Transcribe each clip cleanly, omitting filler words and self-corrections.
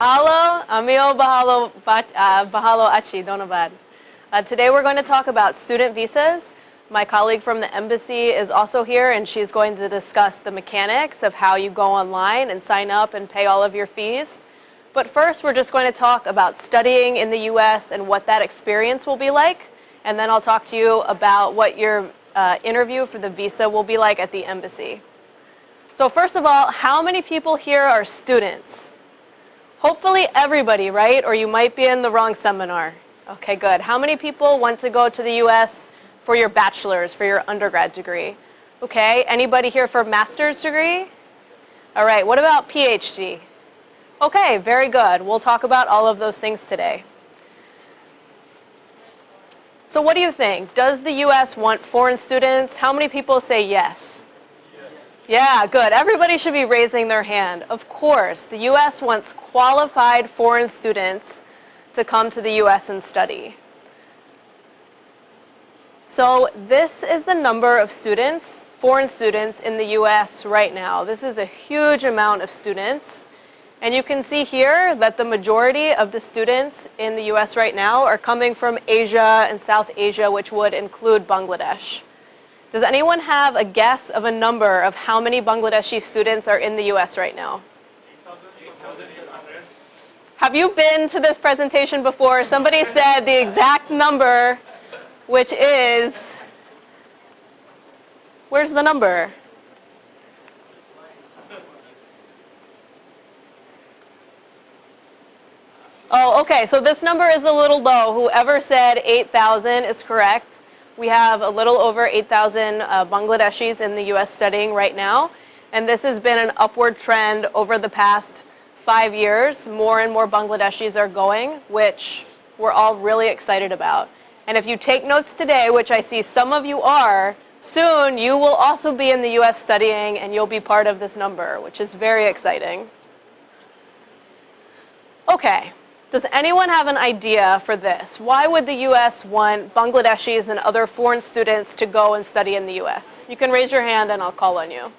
Mahalo, amiyo bahalo achi, donavad. Today we're going to talk about student visas. My colleague from the embassy is also here, and she's going to discuss the mechanics of how you go online and sign up and pay all of your fees. But first, we're just going to talk about studying in the U.S. and what that experience will be like. And then I'll talk to you about what your interview for the visa will be like at the embassy. So first of all, how many people here are students? Hopefully everybody, right? Or you might be in the wrong seminar. Okay, good. How many people want to go to the U.S. for your bachelor's, for your undergrad degree? Okay, anybody here for a master's degree? All right, what about PhD? Okay, very good. We'll talk about all of those things today. So what do you think? Does the U.S. want foreign students? How many people say yes? Yeah, good. Everybody should be raising their hand. Of course, the U.S. wants qualified foreign students to come to the U.S. and study. So this is the number of students, foreign students in the U.S. right now. This is a huge amount of students. And you can see here that the majority of the students in the U.S. right now are coming from Asia and South Asia, which would include Bangladesh. Does anyone have a guess of a number of how many Bangladeshi students are in the U.S. right now? 8,800. Have you been to this presentation before? Somebody said the exact number, which is, where's the number? Oh, okay, so this number is a little low. Whoever said 8,000 is correct. We have a little over 8,000 Bangladeshis in the U.S. studying right now, and this has been an upward trend over the past 5 years. More and more Bangladeshis are going, which we're all really excited about. And if you take notes today, which I see some of you are, soon you will also be in the U.S. studying, and you'll be part of this number, which is very exciting. Okay. Does anyone have an idea for this? Why would the U.S. want Bangladeshis and other foreign students to go and study in the U.S.? You can raise your hand and I'll call on you.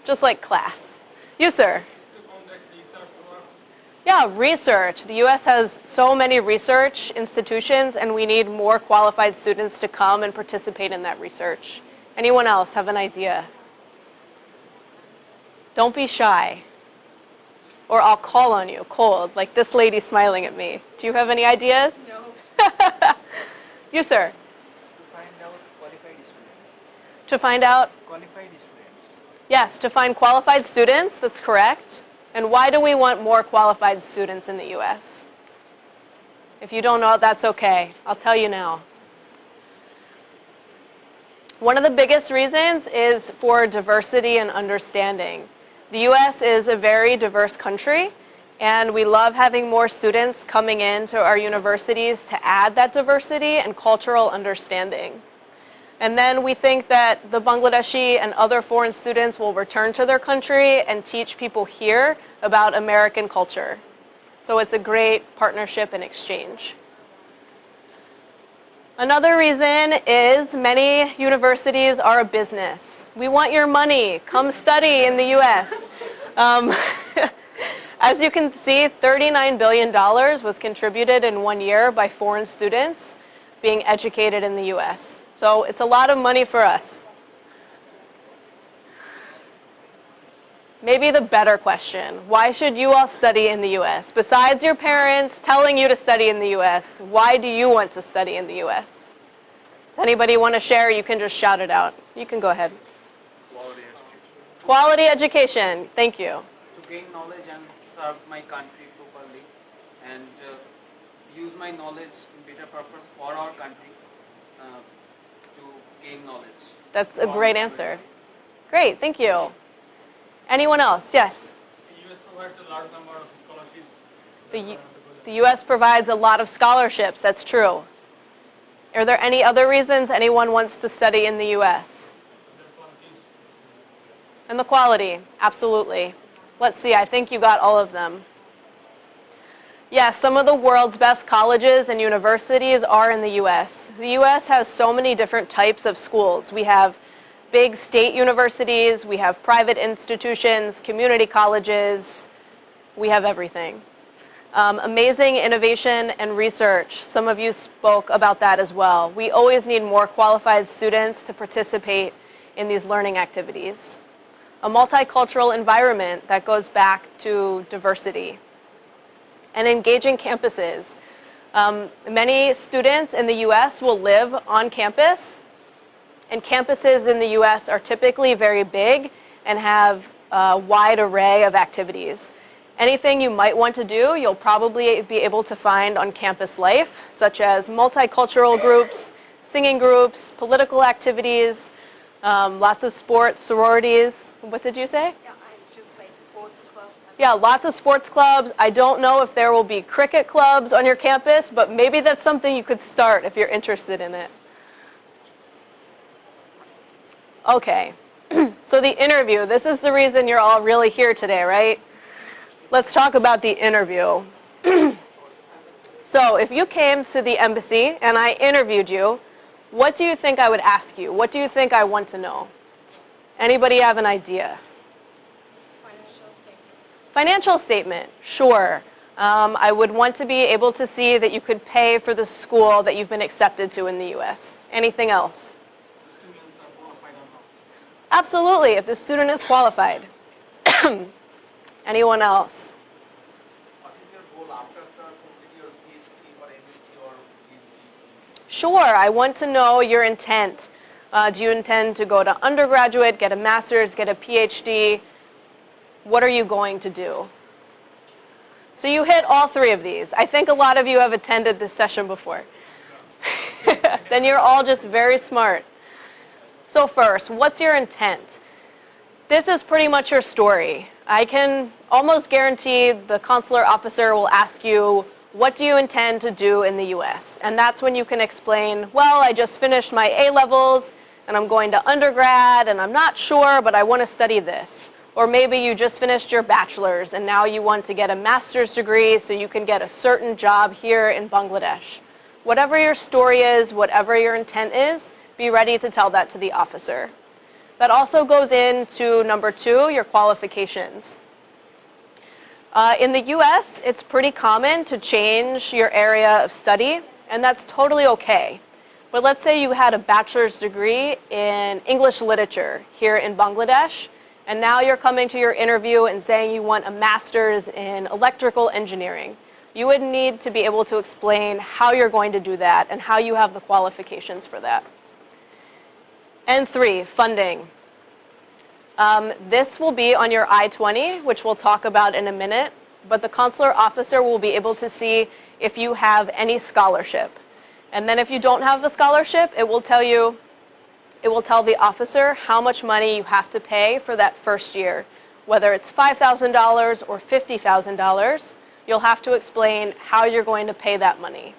Just like class. You, sir. Yeah, research. The U.S. has so many research institutions, and we need more qualified students to come and participate in that research. Anyone else have an idea? Don't be shy. Or I'll call on you, cold, like this lady smiling at me. Do you have any ideas? No. You, sir. To find out qualified students. To find out? Qualified students. Yes, to find qualified students, that's correct. And why do we want more qualified students in the U.S.? If you don't know, that's okay. I'll tell you now. One of the biggest reasons is for diversity and understanding. The U.S. is a very diverse country, and we love having more students coming into our universities to add that diversity and cultural understanding. And then we think that the Bangladeshi and other foreign students will return to their country and teach people here about American culture. So it's a great partnership and exchange. Another reason is many universities are a business. We want your money. Come study in the U.S. As you can see, $39 billion was contributed in 1 year by foreign students being educated in the U.S. So it's a lot of money for us. Maybe the better question, why should you all study in the U.S.? Besides your parents telling you to study in the U.S., why do you want to study in the U.S.? Does anybody want to share? You can just shout it out. You can go ahead. Quality education. Quality education. Thank you. To gain knowledge and serve my country properly, and use my knowledge in better purpose for our country to gain knowledge. That's a great answer. Great, thank you. Anyone else? Yes? The U.S. provides a large number of scholarships. The U.S. provides a lot of scholarships. That's true. Are there any other reasons anyone wants to study in the U.S.? And the quality, absolutely. Let's see, I think you got all of them. Yes, some of the world's best colleges and universities are in the U.S. The U.S. has so many different types of schools. We have big state universities, we have private institutions, community colleges, we have everything. Amazing innovation and research. Some of you spoke about that as well. We always need more qualified students to participate in these learning activities. A multicultural environment that goes back to diversity. And engaging campuses. Many students in the US will live on campus, and campuses in the US are typically very big and have a wide array of activities. Anything you might want to do, you'll probably be able to find on campus life, such as multicultural groups, singing groups, political activities, lots of sports, sororities. What did you say? Yeah, I just say sports club. Yeah, lots of sports clubs. I don't know if there will be cricket clubs on your campus, but maybe that's something you could start if you're interested in it. Okay, so the interview. This is the reason you're all really here today, right? Let's talk about the interview. So if you came to the embassy and I interviewed you, what do you think I would ask you? What do you think I want to know? Anybody have an idea? Financial statement. Financial statement, sure. I would want to be able to see that you could pay for the school that you've been accepted to in the US. Anything else? Students are qualified or not. Absolutely, if the student is qualified. Anyone else? What is your goal after completing your PhD or MSc or PhD? Sure, I want to know your intent. Do you intend to go to undergraduate, get a master's, get a PhD? What are you going to do? So you hit all three of these. I think a lot of you have attended this session before. Then you're all just very smart. So first, what's your intent? This is pretty much your story. I can almost guarantee the consular officer will ask you, what do you intend to do in the US? And that's when you can explain, well, I just finished my A-levels and I'm going to undergrad and I'm not sure, but I want to study this. Or maybe you just finished your bachelor's and now you want to get a master's degree so you can get a certain job here in Bangladesh. Whatever your story is, whatever your intent is, be ready to tell that to the officer. That also goes into number 2, your qualifications. In the US, it's pretty common to change your area of study, and that's totally okay. But let's say you had a bachelor's degree in English literature here in Bangladesh, and now you're coming to your interview and saying you want a master's in electrical engineering. You would need to be able to explain how you're going to do that and how you have the qualifications for that. And 3, funding. This will be on your I-20, which we'll talk about in a minute, but the consular officer will be able to see if you have any scholarship. And then if you don't have the scholarship, it will tell the officer how much money you have to pay for that first year. Whether it's $5,000 or $50,000, you'll have to explain how you're going to pay that money.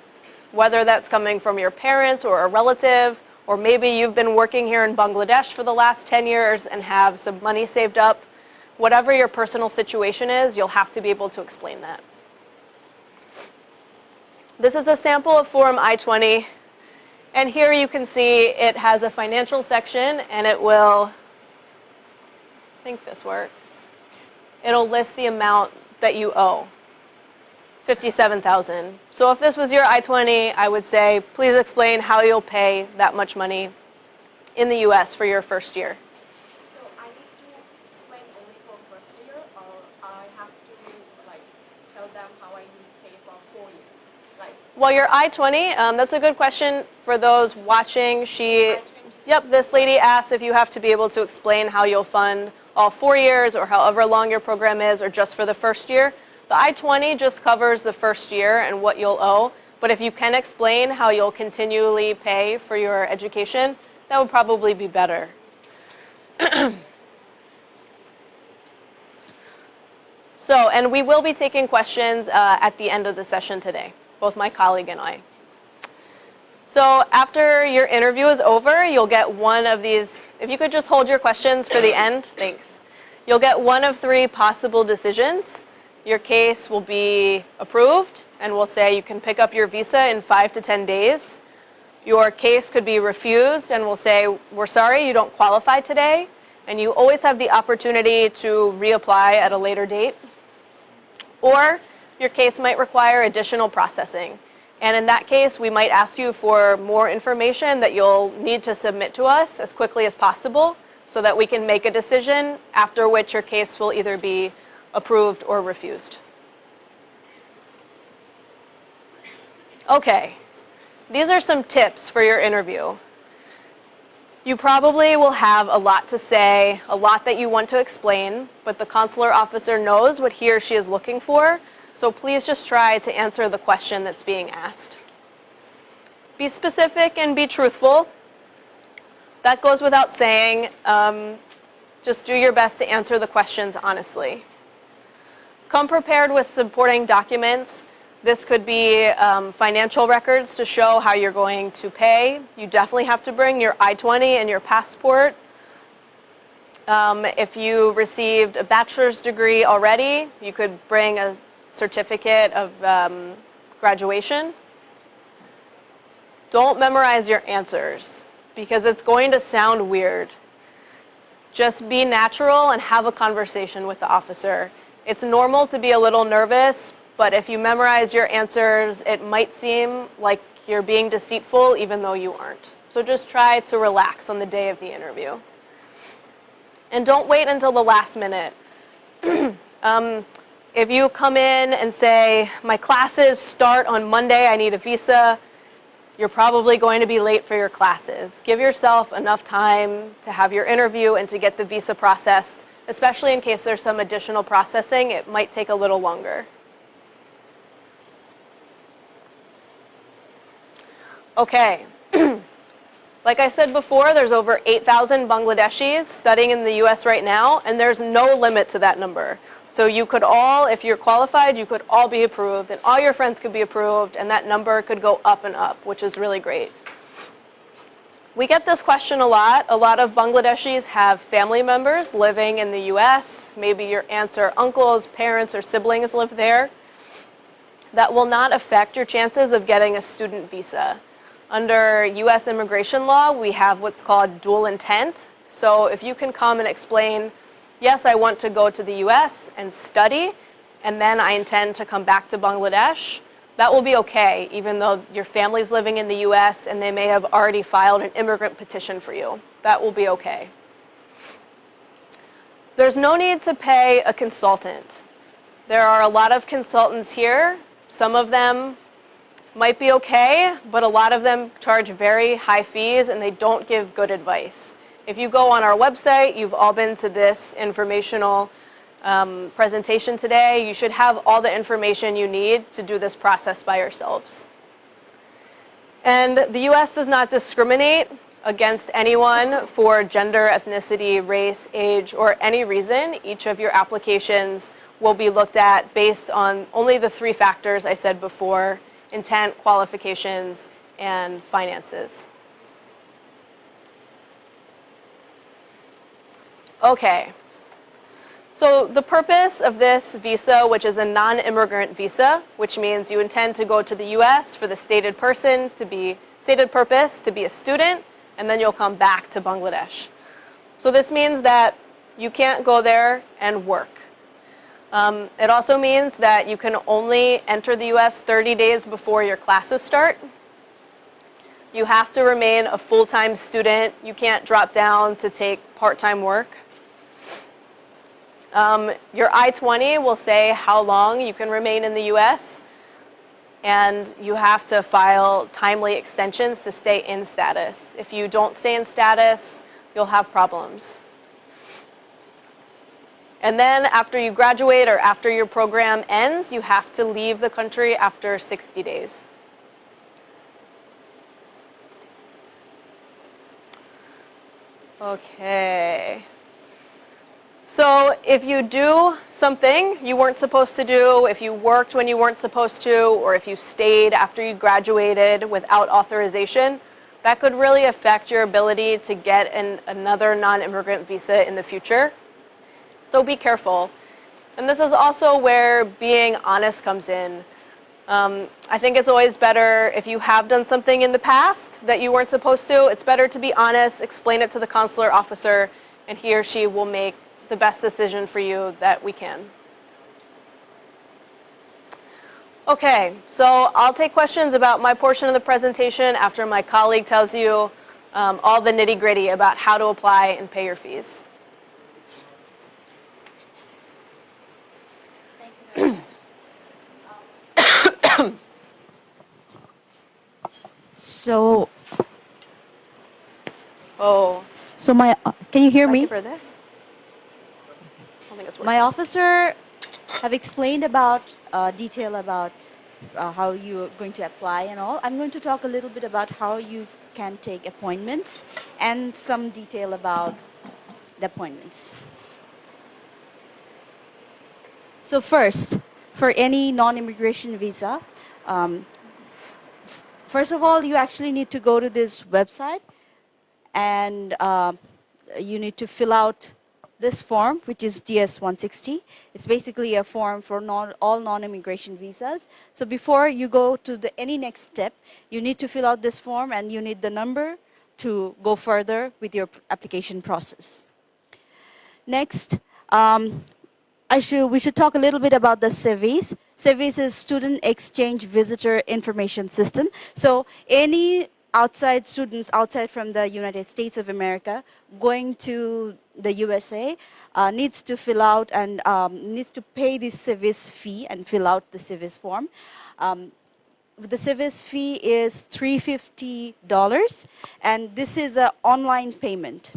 Whether that's coming from your parents or a relative, or maybe you've been working here in Bangladesh for the last 10 years and have some money saved up. Whatever your personal situation is, you'll have to be able to explain that. This is a sample of Form I-20. And here you can see it has a financial section, and it will, I think this works. It'll list the amount that you owe. $57,000. So if this was your I-20, I would say, please explain how you'll pay that much money in the US for your first year. So I need to explain only for first year, or I have to tell them how I need to pay for 4 years? Well, your I-20, that's a good question for those watching. Yep, this lady asked if you have to be able to explain how you'll fund all 4 years or however long your program is, or just for the first year. The I-20 just covers the first year and what you'll owe, but if you can explain how you'll continually pay for your education, that would probably be better. So, and we will be taking questions at the end of the session today, both my colleague and I. So after your interview is over, you'll get one of these. If you could just hold your questions for the end, thanks. You'll get one of 3 possible decisions. Your case will be approved, and we'll say you can pick up your visa in 5 to 10 days. Your case could be refused, and we'll say, we're sorry, you don't qualify today, and you always have the opportunity to reapply at a later date. Or your case might require additional processing. And in that case, we might ask you for more information that you'll need to submit to us as quickly as possible so that we can make a decision, after which your case will either be approved or refused. Okay, these are some tips for your interview. You probably will have a lot to say, a lot that you want to explain, but the consular officer knows what he or she is looking for, so please just try to answer the question that's being asked. Be specific and be truthful. That goes without saying. Just do your best to answer the questions honestly. Come prepared with supporting documents. This could be financial records to show how you're going to pay. You definitely have to bring your I-20 and your passport. If you received a bachelor's degree already, you could bring a certificate of graduation. Don't memorize your answers because it's going to sound weird. Just be natural and have a conversation with the officer. It's normal to be a little nervous, but if you memorize your answers, it might seem like you're being deceitful even though you aren't. So just try to relax on the day of the interview. And don't wait until the last minute. If you come in and say, my classes start on Monday, I need a visa, you're probably going to be late for your classes. Give yourself enough time to have your interview and to get the visa processed, especially in case there's some additional processing. It might take a little longer. Okay. Like I said before, there's over 8,000 Bangladeshis studying in the US right now, and there's no limit to that number. So you could all, if you're qualified, you could all be approved, and all your friends could be approved, and that number could go up and up, which is really great. We get this question a lot. A lot of Bangladeshis have family members living in the US. Maybe your aunts or uncles, parents, or siblings live there. That will not affect your chances of getting a student visa. Under US immigration law, we have what's called dual intent. So if you can come and explain, yes, I want to go to the US and study, and then I intend to come back to Bangladesh, that will be okay, even though your family's living in the US and they may have already filed an immigrant petition for you. That will be okay. There's no need to pay a consultant. There are a lot of consultants here. Some of them might be okay, but a lot of them charge very high fees and they don't give good advice. If you go on our website, you've all been to this informational presentation today. You should have all the information you need to do this process by yourselves. And the US does not discriminate against anyone for gender, ethnicity, race, age, or any reason. Each of your applications will be looked at based on only the 3 factors I said before: intent, qualifications, and finances. Okay, so the purpose of this visa, which is a non-immigrant visa, which means you intend to go to the US for the stated purpose to be a student, and then you'll come back to Bangladesh. So this means that you can't go there and work. It also means that you can only enter the US 30 days before your classes start. You have to remain a full-time student. You can't drop down to take part-time work. Your I-20 will say how long you can remain in the US, and you have to file timely extensions to stay in status. If you don't stay in status, you'll have problems. And then after you graduate or after your program ends, you have to leave the country after 60 days. Okay. So if you do something you weren't supposed to do, if you worked when you weren't supposed to, or if you stayed after you graduated without authorization, that could really affect your ability to get another non-immigrant visa in the future. So be careful. And this is also where being honest comes in. I think it's always better if you have done something in the past that you weren't supposed to. It's better to be honest, explain it to the consular officer, and he or she will make the best decision for you that we can. Okay, so I'll take questions about my portion of the presentation after my colleague tells you all the nitty-gritty about how to apply and pay your fees. Thank you very much. So, Oh, can you hear thank you me? for this. I don't think it's working. My officer have explained about detail about how you're going to apply and all. I'm going to talk a little bit about how you can take appointments and some detail about the appointments. So first, for any non-immigration visa, first of all, you actually need to go to this website and you need to fill out this form, which is DS-160. It's basically a form for all non-immigration visas. So before you go to any next step, you need to fill out this form and you need the number to go further with your application process. Next, we should talk a little bit about the SEVIS. SEVIS is Student Exchange Visitor Information System. So any outside students outside from the United States of America going to the USA needs to fill out and needs to pay the SEVIS fee and fill out the SEVIS form. The SEVIS fee is $350 and this is an online payment.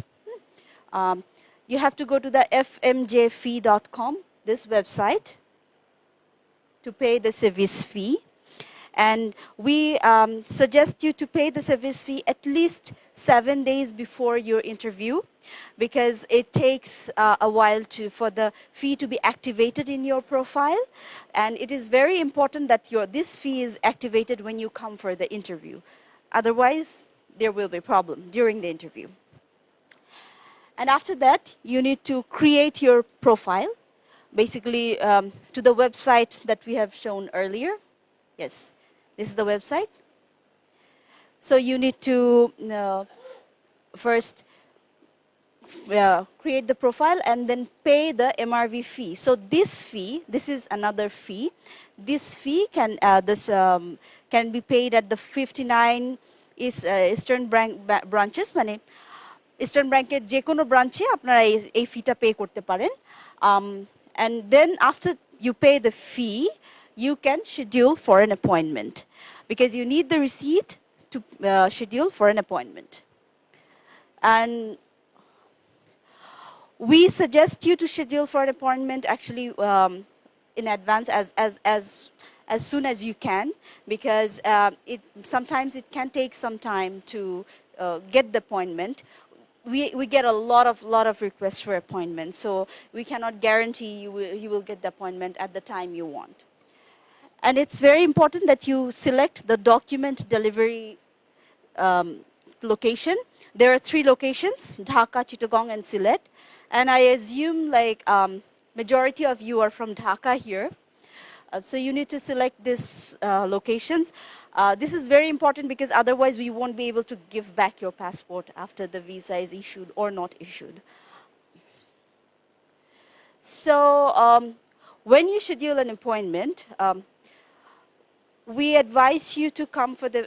You have to go to the fmjfee.com, this website, to pay the SEVIS fee. And we suggest you to pay the SEVIS fee at least 7 days before your interview, because it takes a while for the fee to be activated in your profile. And it is very important that this fee is activated when you come for the interview. Otherwise, there will be a problem during the interview. And after that, you need to create your profile, basically to the website that we have shown earlier. Yes, this is the website. So you need to first create the profile and then pay the MRV fee. So this fee, this is another fee. This fee can be paid at the 59 Eastern branches. Eastern Bank-এর যে কোনো ব্রাঞ্চে আপনারা এই ফিটা pay করতে পারেন, and then after you pay the fee you can schedule for an appointment because you need the receipt to schedule for an appointment. And we suggest you to schedule for an appointment actually in advance as soon as you can, because sometimes it can take some time to get the appointment. We get a lot of requests for appointments, so we cannot guarantee you will get the appointment at the time you want. And it's very important that you select the document delivery location. There are 3 locations: Dhaka, Chittagong, and Sylhet. And I assume like majority of you are from Dhaka here. So you need to select these locations. This is very important because otherwise we won't be able to give back your passport after the visa is issued or not issued. So when you schedule an appointment, we advise you to come for the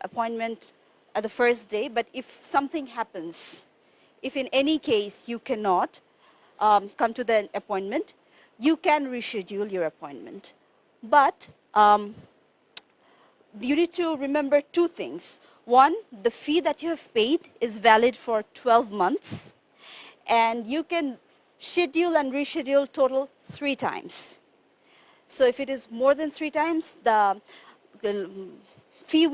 appointment at the first day, but if something happens, if in any case you cannot come to the appointment, you can reschedule your appointment. But you need to remember 2 things. One, the fee that you have paid is valid for 12 months, and you can schedule and reschedule total 3 times. So if it is more than 3 times, the fee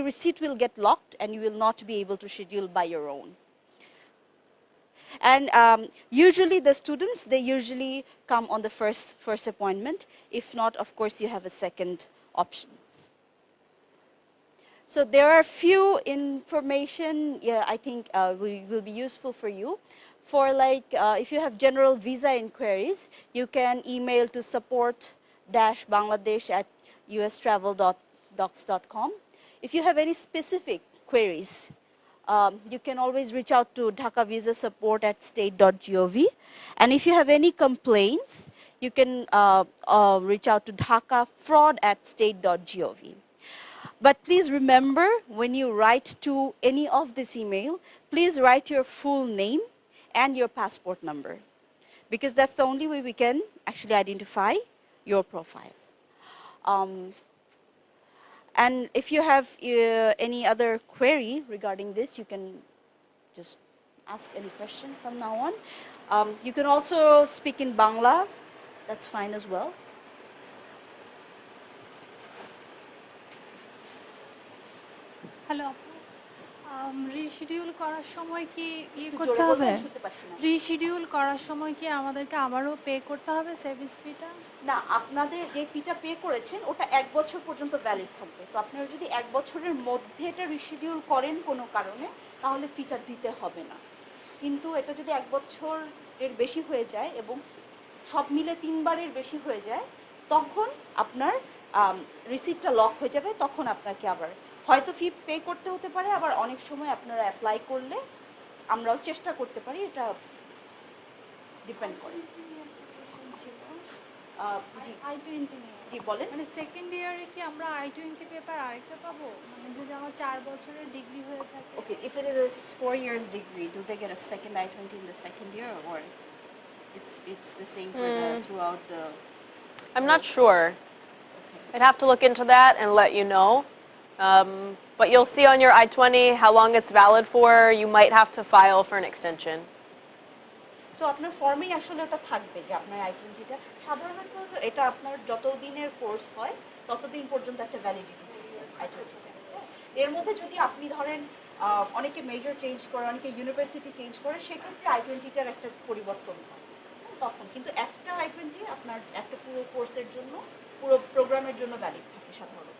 receipt will get locked and you will not be able to schedule by your own. And usually the students, they usually come on the first appointment. If not, of course, you have a second option. So there are few information, I think will be useful for you. For like, if you have general visa inquiries, you can email to support-bangladesh@ustravel.docs.com. If you have any specific queries you can always reach out to Dhaka Visa Support at state.gov. And if you have any complaints, you can reach out to Dhaka Fraud at state.gov. But please remember, when you write to any of this email, please write your full name and your passport number, because that's the only way we can actually identify your profile. And if you have any other query regarding this, you can just ask any question from now on. You can also speak in Bangla. That's fine as well. Hello reschedule করার সময় কি একটু করতে জোরে হবে বলবেন, শুনতে পাচ্ছি না। রিশিডিউল করার সময় কি আমাদেরকে আবারও পে করতে হবে সার্ভিস ফিটা? না, আপনাদের যে ফিটা পে করেছেন ওটা 1 বছর পর্যন্ত ভ্যালিড থাকবে। তো আপনারা যদি 1 বছরের মধ্যে এটা রিশিডিউল করেন কোনো কারণে, তাহলে ফিটা দিতে হবে না। কিন্তু এটা যদি 1 বছরের বেশি হয়ে যায় এবং সব মিলে 3 বারের বেশি হয়ে যায়, তখন আপনার রিসিটটা লক হয়ে যাবে। তখন আপনাকে আবার হয়তো ফি পে করতে হতে পারে, আবার অনেক সময় আপনারা অ্যাপ্লাই করলে আমরাও চেষ্টা করতে পারি, এটা ডিপেন্ড করে। জি I-20 নিয়ে জি বলেন। মানে সেকেন্ড ইয়ারে কি আমরা I-20 পেপার আরেকটা পাবো? মানে যদি আমার 4 বছরের ডিগ্রি হয়ে থাকে। Okay, if it is a 4 years degree, do they get a second I-20 in the second year, or it's the same for the throughout the? I'm not sure. I'd have to look into that and let you know. But you'll see on your I-20 how long it's valid for. You might have to file for an extension. So আপনার ফর্মেই আসলে ওটা থাকবে যে আপনার I-20টা সাধারণত এটা আপনার যত দিনের কোর্স হয় ততদিন পর্যন্ত একটা ভ্যালিডিটি থাকে I-20টা। এর মধ্যে যদি আপনি ধরেন অনেকে মেজর চেঞ্জ করে, অনেকে ইউনিভার্সিটি চেঞ্জ করে, সেক্ষেত্রে I-20টার একটা পরিবর্তন হয় তখন। কিন্তু একটা I-20 আপনার একটা পুরো কোর্সের জন্য, পুরো প্রোগ্রামের জন্য ভ্যালিড থাকে সাধারণত।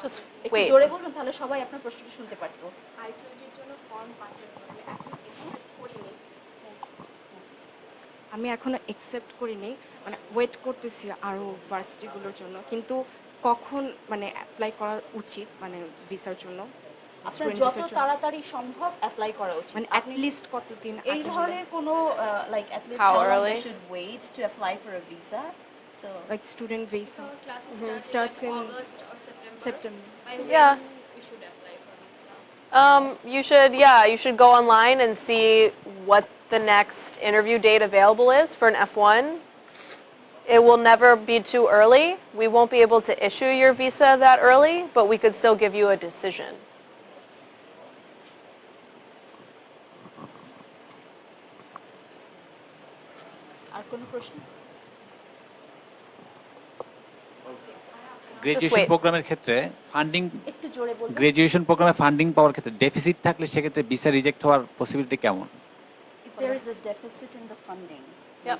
Just একটু wait. জোরে বলবেন, তাহলে সবাই আপনার প্রশ্নটা শুনতে পারতো। I-20 জন্য ফর্ম পাঠিয়েছি, আমি এখন একসেপ্ট করিনি। আমি এখনো একসেপ্ট করিনি, মানে ওয়েট করতেছি আরও ভার্সিটিগুলোর জন্য। কিন্তু কখন মানে অ্যাপ্লাই করা উচিত মানে ভিসার জন্য? আপনার যত তাড়াতাড়ি সম্ভব অ্যাপ্লাই করা উচিত। মানে অ্যাটলিস্ট কতদিন এই ধরনের কোনো like at least How how long early? you should wait to apply for a visa? So like student visa So classes starts in in August or September. September. By when Yeah. we should apply for visa? You should go online and see what the next interview date available is for an F1. It will never be too early. We won't be able to issue your visa that early, but we could still give you a decision. আর কোনো প্রশ্ন? Graduation wait. প্রোগ্রামের ক্ষেত্রে funding, একটু জোরে বলবেন। Graduation প্রোগ্রামে funding পাওয়ার ক্ষেত্রে deficit থাকলে সেক্ষেত্রে ভিসা রিজেক্ট হওয়ার পসিবিলিটি কেমন? If there is a deficit in the funding, Yep.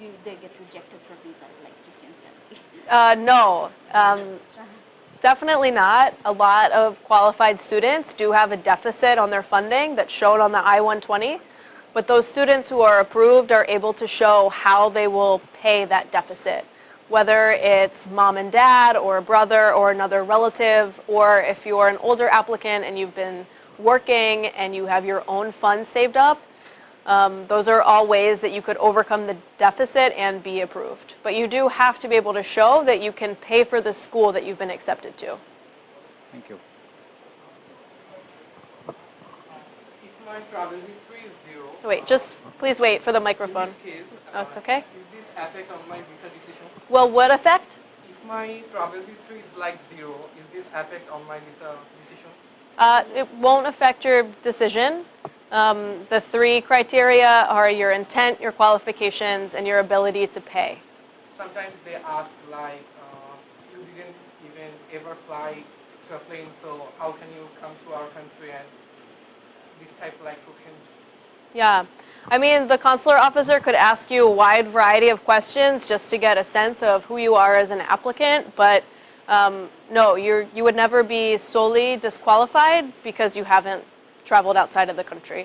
do they get rejected for visa like just instantly? No, definitely not. A lot of qualified students do have a deficit on their funding that's shown on the I-120, but those students who are approved are able to show how they will pay that deficit, whether it's mom and dad or a brother or another relative, or if you're an older applicant and you've been working and you have your own funds saved up. Those are all ways that you could overcome the deficit and be approved. But you do have to be able to show that you can pay for the school that you've been accepted to. Thank you. If my travel history is zero, Wait, just please wait for the microphone. in this case, Oh, it's okay. Is this affect on my visa decision? Well, what effect? If my travel history is like zero, is this affect on my visa decision? It won't affect your decision. The 3 criteria are your intent, your qualifications, and your ability to pay. Sometimes they ask like, you didn't even ever fly to a plane, so how can you come to our country, and this type like questions. Yeah. I mean, the consular officer could ask you a wide variety of questions just to get a sense of who you are as an applicant, but no, you would never be solely disqualified because you haven't traveled outside of the country.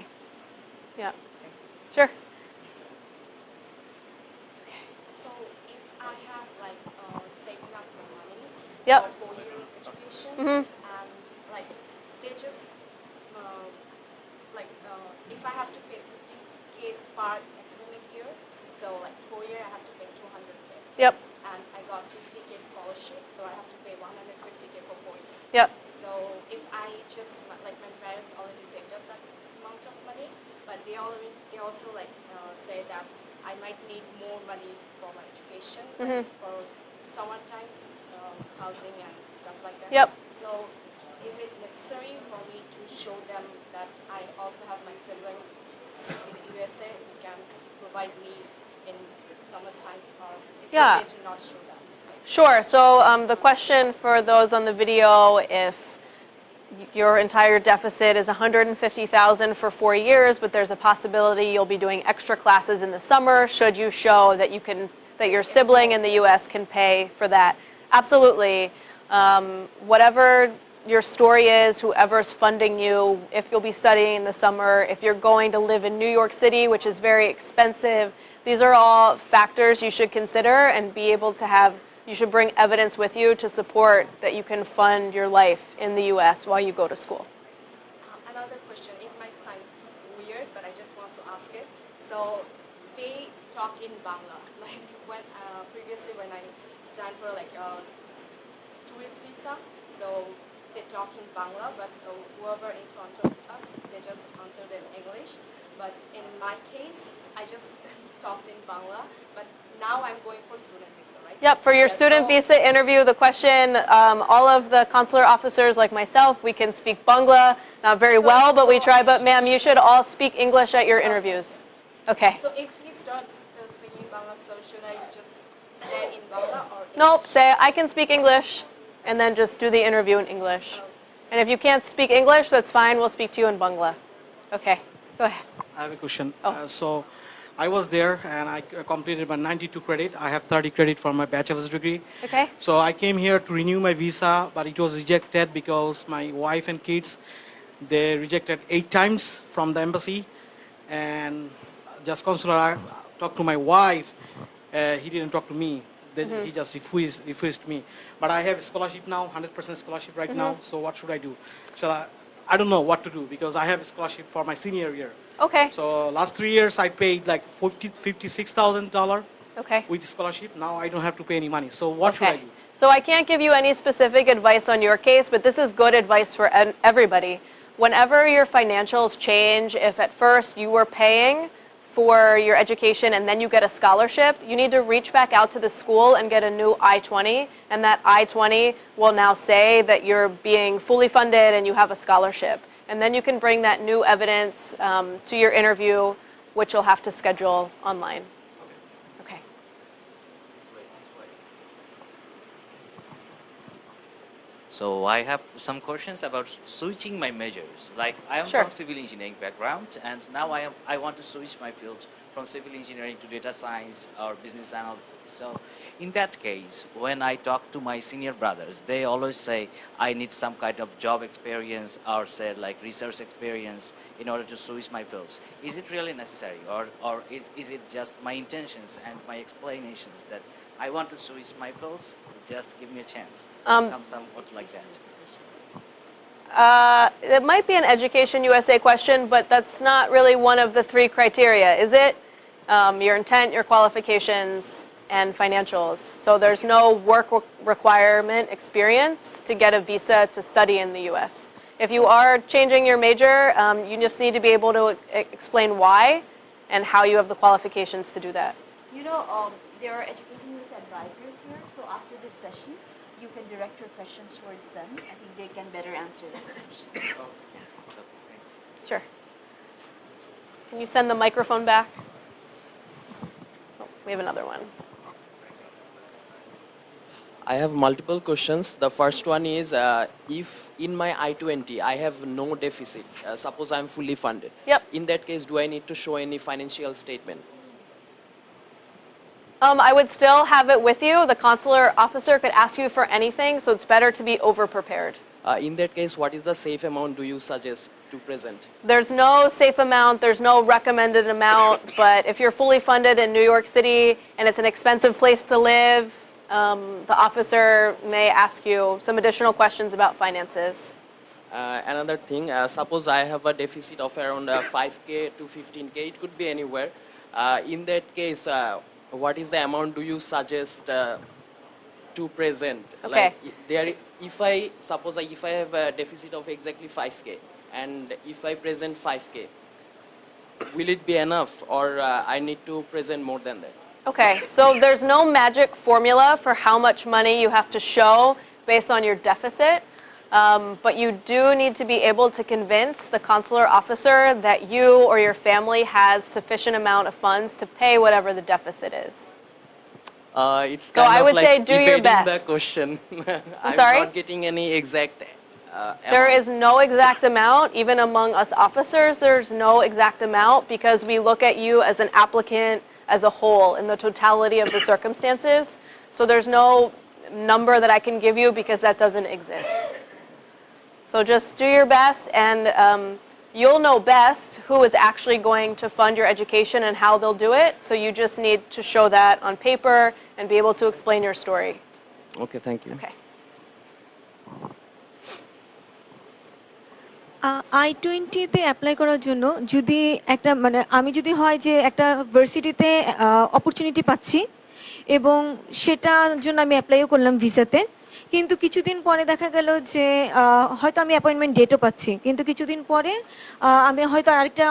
Yeah. Sure. So if I have like saving up the money Yep. for 4-year education, education, Mhm. and like they just if I have to pay 50K per academic year, so like 4 year I have to pay 200K. Yep. And I got 50K scholarship, so I have to pay 150K for 4 years. Yep. So if I just like my parents already saved up that amount of money, but they also like say that I might need more money for my education, Mhm. for summertime housing and stuff like that. Yep. So is it necessary for me to show them that I also have my sibling in USA who can provide me in summertime, or it's Yeah. okay to not show that? Sure. So the question for those on the video, if your entire deficit is 150,000 for 4 years, but there's a possibility you'll be doing extra classes in the summer, should you show that that your sibling in the U.S. can pay for that? Absolutely. Whatever your story is, whoever's funding you, if you'll be studying in the summer, if you're going to live in New York City, which is very expensive, these are all factors you should consider and be able to have. You should bring evidence with you to support that you can fund your life in the U.S. while you go to school. Another question, it might sound weird, but I just want to ask it. So they talk in Bangla, like when previously when I stand for like tourist visa, so they talk in Bangla, but whoever in front of us, they just answered in English. But in my case, I just talked in Bangla, but now I'm going for student visa, right? Yep, for your Yeah, student so- visa interview, the question, all of the consular officers like myself, we can speak Bangla, not very So- well, but we so try. I But ma'am, you should all speak English at your Okay. interviews. Okay. So if he starts speaking Bangla, so should I just stay in Bangla or Nope, English? say, I can speak English, and then just do the interview in English. Oh. And if you can't speak English, that's fine, we'll speak to you in Bangla. Okay, go ahead. I have a question. Oh. So I was there and I completed my 92 credit. I have 30 credit for my bachelor's degree. Okay. So I came here to renew my visa, but it was rejected because my wife and kids, they rejected 8 times from the embassy. And just consular, I talked to my wife. He didn't talk to me. Then He just refused me. But I have a scholarship now, 100% scholarship right now. So what should I do? So I don't know what to do because I have a scholarship for my senior year. Okay. So last 3 years I paid like $56,000 Okay. with scholarship. Now I don't have to pay any money. So what should I Okay. do? So I can't give you any specific advice on your case, but this is good advice for everybody. Whenever your financials change, if at first you were paying for your education and then you get a scholarship, you need to reach back out to the school and get a new I-20, and that I-20 will now say that you're being fully funded and you have a scholarship. And then you can bring that new evidence to your interview, which you'll have to schedule online. Okay. So I have some questions about switching my majors. Like I am Sure. from civil engineering background, and now I want to switch my field from civil engineering to data science or business analytics. So in that case, when I talk to my senior brothers, they always say I need some kind of job experience or say like research experience in order to switch my fields. Is it really necessary, or is it just my intentions and my explanations that I want to switch my fields? Just give me a chance. Somewhat like that. It might be an Education USA question, but that's not really one of the 3 criteria, is it? Your intent, your qualifications, and financials. So there's no work requirement experience to get a visa to study in the U.S. If you are changing your major, you just need to be able to explain why and how you have the qualifications to do that. You know, there are education news advisors here, so after this session, you can direct your questions towards them. I think they can better answer this question. Sure. Can you send the microphone back? Oh, we have another one. I have multiple questions. The first one is, if in my I-20 I have no deficit, suppose I'm fully funded. Yep. In that case, do I need to show any financial statement? I would still have it with you. The consular officer could ask you for anything, so it's better to be over-prepared. In that case, what is the safe amount do you suggest to present? There's no safe amount, there's no recommended amount, but if you're fully funded in New York City and it's an expensive place to live, the officer may ask you some additional questions about finances. Another thing, suppose I have a deficit of around 5K to 15K, it could be anywhere. In that case, what is the amount do you suggest to present? Okay. Like if I have a deficit of exactly 5K, and if I present 5K, will it be enough, or I need to present more than that? Okay, so there's no magic formula for how much money you have to show based on your deficit, but you do need to be able to convince the consular officer that you or your family has sufficient amount of funds to pay whatever the deficit is. It's So kind I of would like say do your evading best. the question. I'm sorry? not getting any exact There amount. is no exact amount, even among us officers, there's no exact amount because we look at you as an applicant as a whole in the totality of the circumstances. So there's no number that I can give you because that doesn't exist. So just do your best, and you'll know best who is actually going to fund your education and how they'll do it. So you just need to show that on paper and be able to explain your story. Okay, thank you. Okay. I-20-তে apply করার জন্য যদি একটা মানে আমি যদি হয় যে একটা ভার্সিটিতে অপরচুনিটি পাচ্ছি এবং সেটার জন্য আমি অ্যাপ্লাইও করলাম ভিসাতে, কিন্তু কিছুদিন পরে দেখা গেল যে হয়তো আমি অ্যাপয়েন্টমেন্ট ডেটও পাচ্ছি, কিন্তু কিছুদিন পরে আমি হয়তো আরেকটা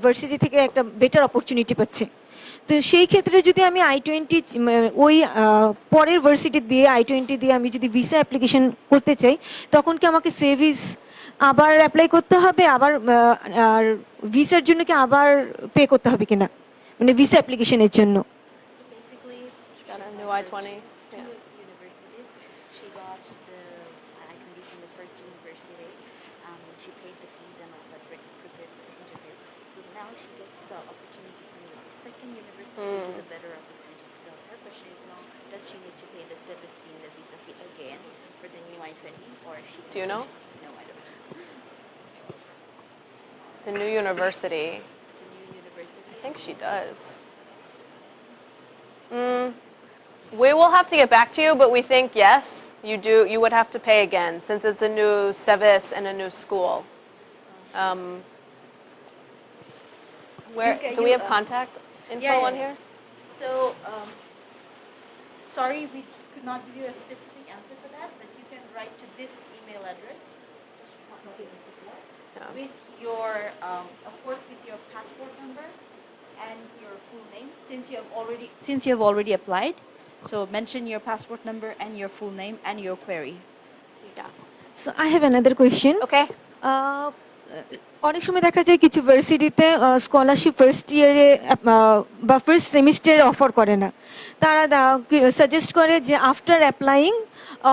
ভার্সিটি থেকে একটা বেটার অপরচুনিটি পাচ্ছি। তো সেই ক্ষেত্রে যদি আমি I-20 ওই পরের ভার্সিটি দিয়ে I-20 দিয়ে আমি যদি ভিসা অ্যাপ্লিকেশন করতে চাই, তখন কি আমাকে সেভিস আবার অ্যাপ্লাই করতে হবে, আবার আর ভিসার জন্য কি আবার পে করতে হবে কিনা, মানে ভিসা অ্যাপ্লিকেশনের জন্য? So basically, she Got a new applied I-20, to yeah. two universities. She got the I-20 from the first university. She paid the fees and all that, prepared for the interview. So now she gets the opportunity from the second university, which is a better opportunity. So her question is now, does she need to pay the service fee and the visa fee again for the new I-20, or she? Do you know? No, I don't. It's a new university. It's a new university. I think she does. We will have to get back to you, but we think yes, you do. You would have to pay again since it's a new service and a new school. Where Okay, do we you, have contact info yeah, on yeah. here? So, sorry, we could not give you a specific answer for that, but you can write to this email address Yeah. with your, of course, with your passport number and your full name, since you have already applied. So mention your passport number and your full name and your query. Yeah. So I have another question. Okay. অনেক সময় দেখা যায় কিছু ভার্সিটিতে scholarship first ইয়ারে বা first সেমিস্টারে offer করে না, তারা সাজেস্ট করে যে আফটার অ্যাপ্লাইং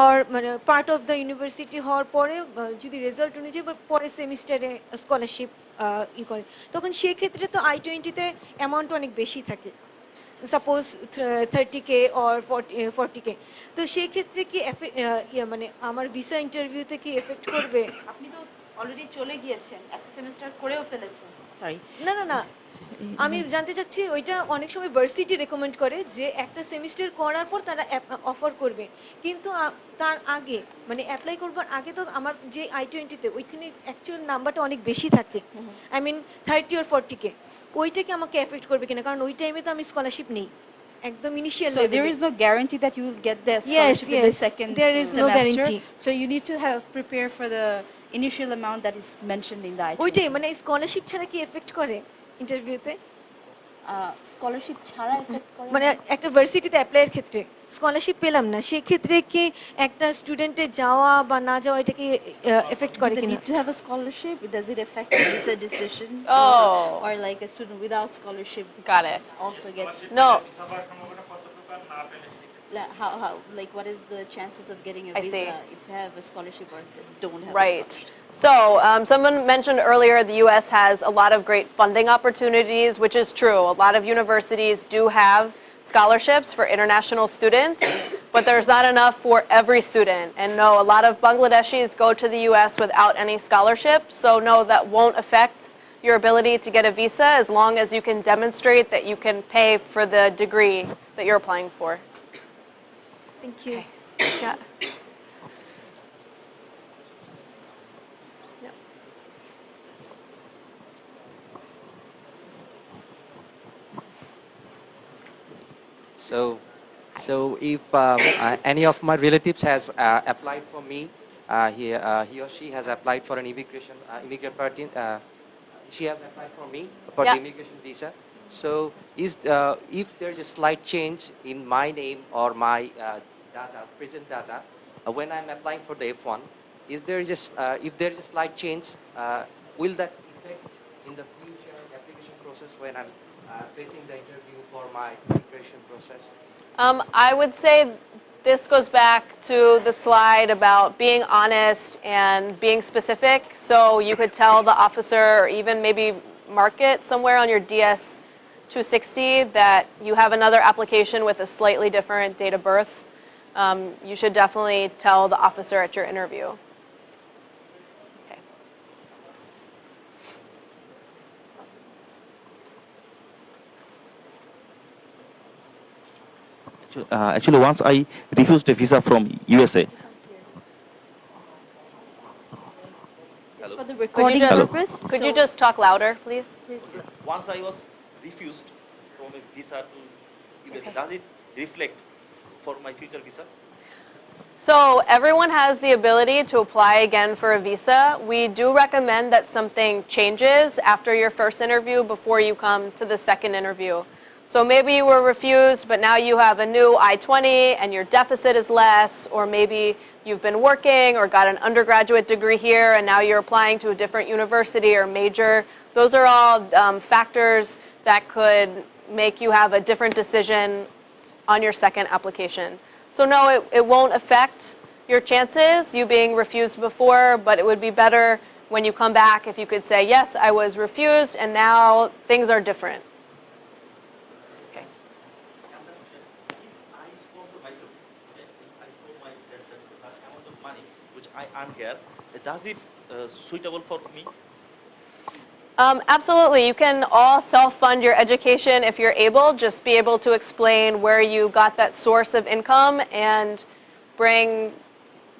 আর মানে পার্ট অফ দ্য ইউনিভার্সিটি হওয়ার পরে যদি রেজাল্ট অনুযায়ী বা পরের সেমিস্টারে স্কলারশিপ করে, তখন সেক্ষেত্রে তো I-20-তে অ্যামাউন্ট অনেক বেশি থাকে, সাপোজ 30K or 40K। তো সেই ক্ষেত্রে কি মানে আমার ভিসা ইন্টারভিউতে কি এফেক্ট করবে? আপনি তো অলরেডি চলে গিয়েছেন, একটা সেমিস্টার করেও ফেলেছেন। সরি। না, আমি জানতে চাচ্ছি ওইটা অনেক সময় ভার্সিটি রেকমেন্ড করে যে একটা সেমিস্টার করার পর তারা অফার করবে, কিন্তু তার আগে মানে অ্যাপ্লাই করবার আগে তো আমার যে I-20-তে ওইখানে অ্যাকচুয়াল নাম্বারটা অনেক বেশি থাকে, আই মিন 30 or 40K। ওইটা কি আমাকে এফেক্ট করবে কিনা, কারণ ওই টাইমে তো আমি স্কলারশিপ নেই একদম initial So there is no guarantee that you will get the scholarship in the second there is no semester. guarantee. So you need to have prepare for the initial amount that is mentioned in the I-20. ওইটাই মানে scholarship ছাড়া কি effect করে ইন্টারভিউতে? Scholarship ছাড়া effect করে মানে একটা ভার্সিটিতে অ্যাপ্লাইয়ের ক্ষেত্রে স্কলারশিপ পেলাম না, সেক্ষেত্রে কি একটা স্টুডেন্টের যাওয়া বা না যাওয়া এটা কি এফেক্ট করে Do they কিনা? need to have a scholarship? Does it affect the visa decision? Oh. Or like a student without scholarship Got it. also gets No. সবার সম্ভাবনা কতটুকু আর না পেলে how like what is the chances of getting a I visa see. if you have a scholarship or don't have a Right. scholarship? So someone mentioned earlier the U.S. has a lot of great funding opportunities, which is true. A lot of universities do have scholarships for international students, but there's not enough for every student. And no, a lot of Bangladeshis go to the U.S. without any scholarship, so no, that won't affect your ability to get a visa as long as you can demonstrate that you can pay for the degree that you're applying for. Thank you. Okay. Yeah. Yep. So if any of my relatives has applied for me, he or she has applied for an immigrant party. She has applied for me for Yeah. the immigration visa. So if there's a slight change in my name or my present data, when I'm applying for the F1, is there just if there is a slight change, will that affect in the future application process when I'm facing the interview for my immigration process? I would say this goes back to the slide about being honest and being specific. So you could tell the officer, or even maybe mark it somewhere on your DS 260 that you have another application with a slightly different date of birth. You should definitely tell the officer at your interview. Okay. Actually, once I refused a visa from USA. It's for the Could recording you just, purpose. could you just talk louder, please? Once I was refused from a visa to USA, Okay. does it reflect for my future visa? So everyone has the ability to apply again for a visa. We do recommend that something changes after your first interview before you come to the second interview. So maybe you were refused, but now you have a new I-20 and your deficit is less, or maybe you've been working or got an undergraduate degree here and now you're applying to a different university or major. Those are all factors that could make you have a different decision on your second application. So no, it won't affect your chances, you being refused before, but it would be better when you come back if you could say, yes, I was refused and now things are different. Okay. If I sponsor myself, if I show my that amount of money which I earn here, does it suitable for me? Absolutely. You can all self-fund your education if you're able. Just be able to explain where you got that source of income and bring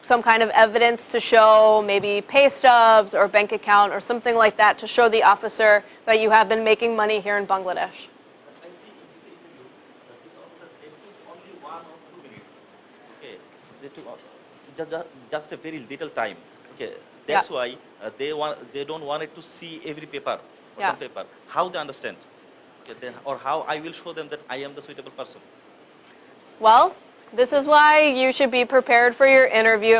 some kind of evidence to show maybe pay stubs or bank account or something like that to show the officer that you have been making money here in Bangladesh. I see in this interview, this officer, they took only 1 or 2 minutes. Okay, they took just a very little time. Okay, that's why they don't want it to see every paper or some paper. How they understand? Okay, then, or how I will show them that I am the suitable person. Well, this is why you should be prepared for your interview.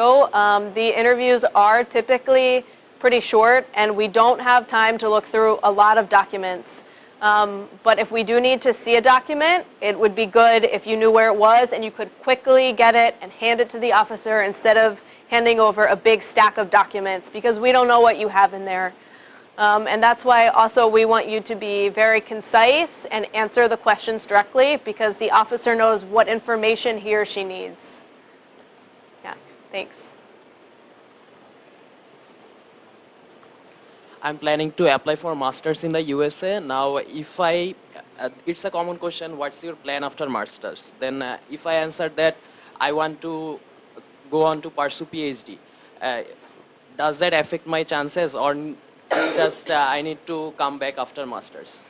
The interviews are typically pretty short, and we don't have time to look through a lot of documents. But if we do need to see a document, it would be good if you knew where it was and you could quickly get it and hand it to the officer instead of handing over a big stack of documents, because we don't know what you have in there. And that's why also we want you to be very concise and answer the questions directly, because the officer knows what information he or she needs. Yeah, thanks. I'm planning to apply for masters in the USA. Now, if it's a common question, what's your plan after masters? Then if I answer that I want to go on to pursue PhD, does that affect my chances, or just I need to come back after masters?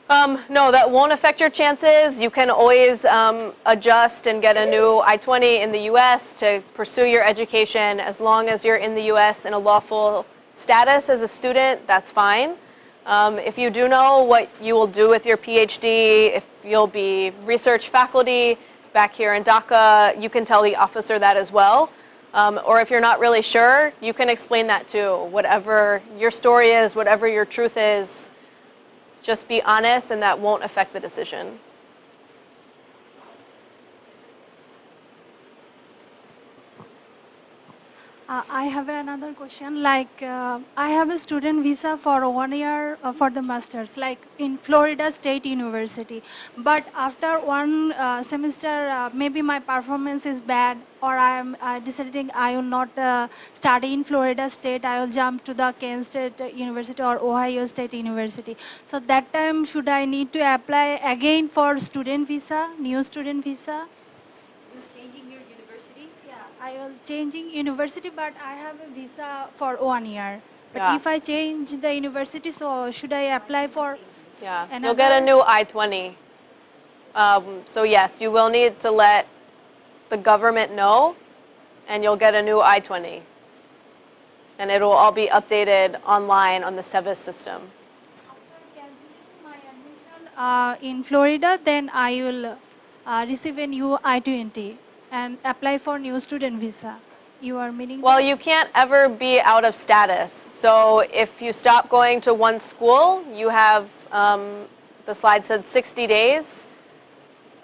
No, that won't affect your chances. You can always adjust and get a new I-20 in the US to pursue your education. As long as you're in the US in a lawful status as a student, that's fine. If you do know what you will do with your PhD, if you'll be research faculty back here in Dhaka, you can tell the officer that as well. Or if you're not really sure, you can explain that too. Whatever your story is, whatever your truth is, just be honest, and that won't affect the decision. I have another question. Like, I have a student visa for 1 year for the masters, like in Florida State University. But after one semester, maybe my performance is bad, or I am deciding I will not study in Florida State. I will jump to the Kent State University or Ohio State University. So that time, should I need to apply again for student visa, new student visa? Changing your university? Yeah, I will changing university, but I have a visa for 1 year. But Yeah. if I change the university, so should I apply for? Yeah, Another? you'll get a new I-20. So yes, you will need to let the government know, and you'll get a new I-20. And it will all be updated online on the SEVIS system. After canceling my admission in Florida, then I will receive a new I-20 and apply for new student visa. You are meaning? Well, that? you can't ever be out of status. So if you stop going to one school, you have, the slide said 60 days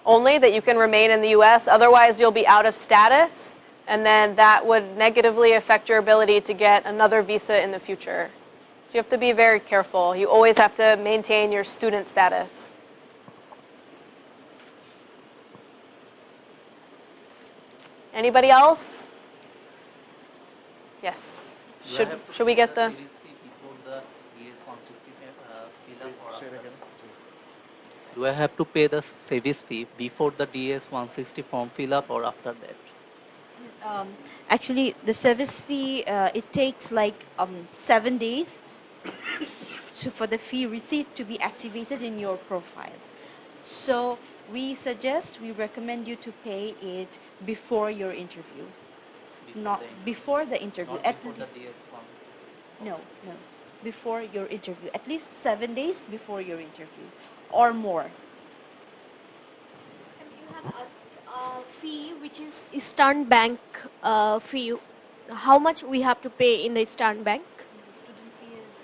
only that you can remain in the US. Otherwise, you'll be out of status, and then that would negatively affect your ability to get another visa in the future. So you have to be very careful. You always have to maintain your student status. Anybody else? Yes. Should we get the? Do I have to pay the service fee before the DS 160 form fill up or after that? Actually, the service fee, it takes like 7 days for the fee receipt to be activated in your profile. So we recommend you to pay it before your interview. Not before the interview. Not before the DS 160. No. Before your interview. At least 7 days before your interview or more. And you have a fee which is Eastern Bank fee. How much we have to pay in the Eastern Bank? The student fee is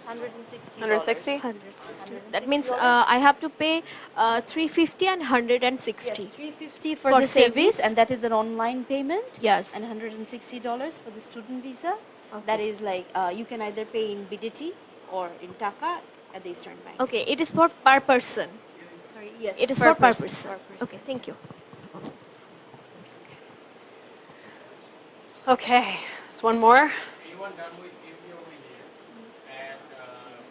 $120. $160. 160? That means I have to pay 350 and 160. Yes, 350 for the service. service, and that is an online payment. Yes. And $160 for the student visa. Okay. That is like you can either pay in BDT or in Taka at the Eastern Bank. Okay, it is for per person. Sorry, yes. It is for per person. Okay, thank you. Okay, there's one more. Anyone done with MBA over here and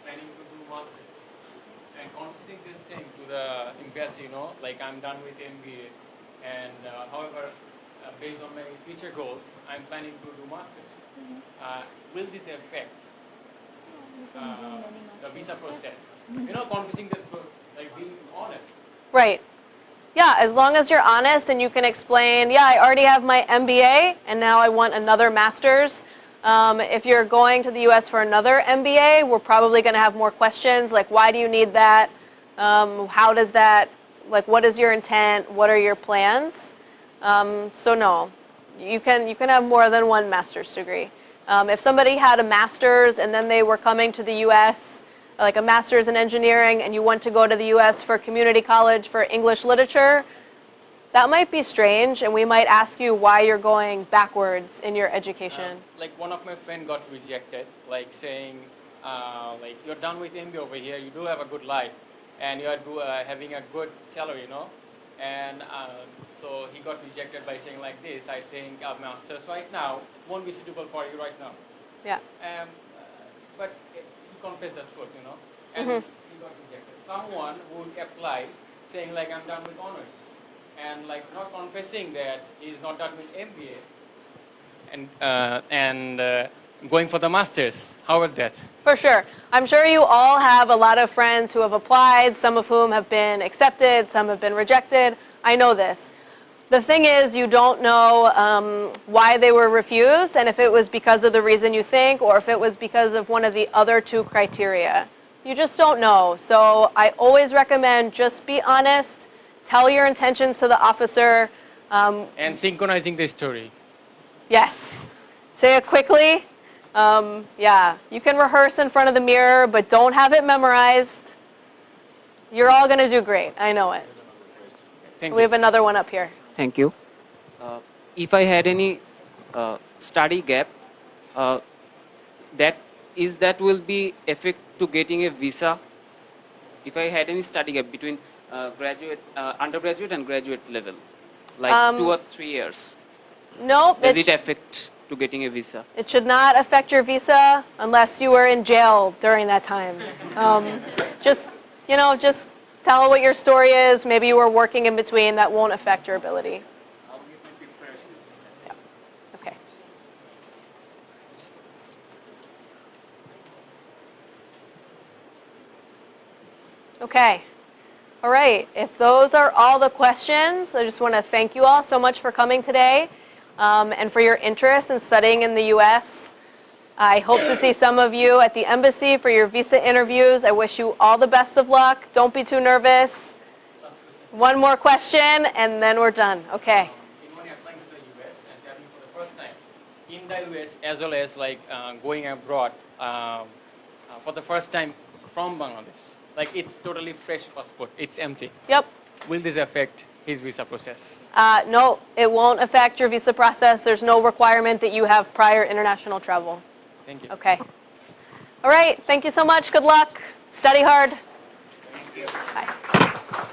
planning to do masters and confessing this thing to the embassy, like I'm done with MBA and however, based on my future goals, I'm planning to do masters. Will this affect the visa process? Confessing the truth, like being honest. Right. Yeah, as long as you're honest and you can explain, yeah, I already have my MBA and now I want another master's. If you're going to the US for another MBA, we're probably going to have more questions like, why do you need that? How does that, like, what is your intent? What are your plans? So no, you can have more than one master's degree. If somebody had a master's and then they were coming to the US, like a master's in engineering, and you want to go to the US for community college for English literature, that might be strange, and we might ask you why you're going backwards in your education. Like one of my friend got rejected, like saying, like you're done with MBA over here, you do have a good life, and you are having a good salary, And so he got rejected by saying like this, I think a master's right now won't be suitable for you right now. Yeah. But he confessed the truth, and he got rejected. Someone would apply saying like I'm done with honors and like not confessing that he's not done with MBA and going for the masters. How about that? For sure. I'm sure you all have a lot of friends who have applied, some of whom have been accepted, some have been rejected. I know this. The thing is, you don't know why they were refused, and if it was because of the reason you think, or if it was because of one of the other two criteria. You just don't know. So I always recommend just be honest, tell your intentions to the officer. And synchronizing the story. Yes. Say it quickly. Yeah, you can rehearse in front of the mirror, but don't have it memorized. You're all going to do great. I know it. Thank We you. have another one up here. Thank you. If I had any study gap, that will be effect to getting a visa. If I had any study gap between undergraduate and graduate level, like 2 or 3 years, No, does it affect to getting a visa? it should not affect your visa unless you were in jail during that time. Just tell what your story is. Maybe you were working in between. That won't affect your ability. I'll give my preparation. Yeah. Okay. Okay. All right. If those are all the questions, I just want to thank you all so much for coming today and for your interest in studying in the U.S. I hope to see some of you at the embassy for your visa interviews. I wish you all the best of luck. Don't be too nervous. One more question, and then we're done. Okay. Anyone applying to the US and traveling for the first time in the US, as well as like going abroad for the first time from Bangladesh, like it's totally fresh passport, it's empty. Yep. Will this affect his visa process? No, it won't affect your visa process. There's no requirement that you have prior international travel. Thank you. Okay. All right. Thank you so much. Good luck. Study hard. Thank you. Bye.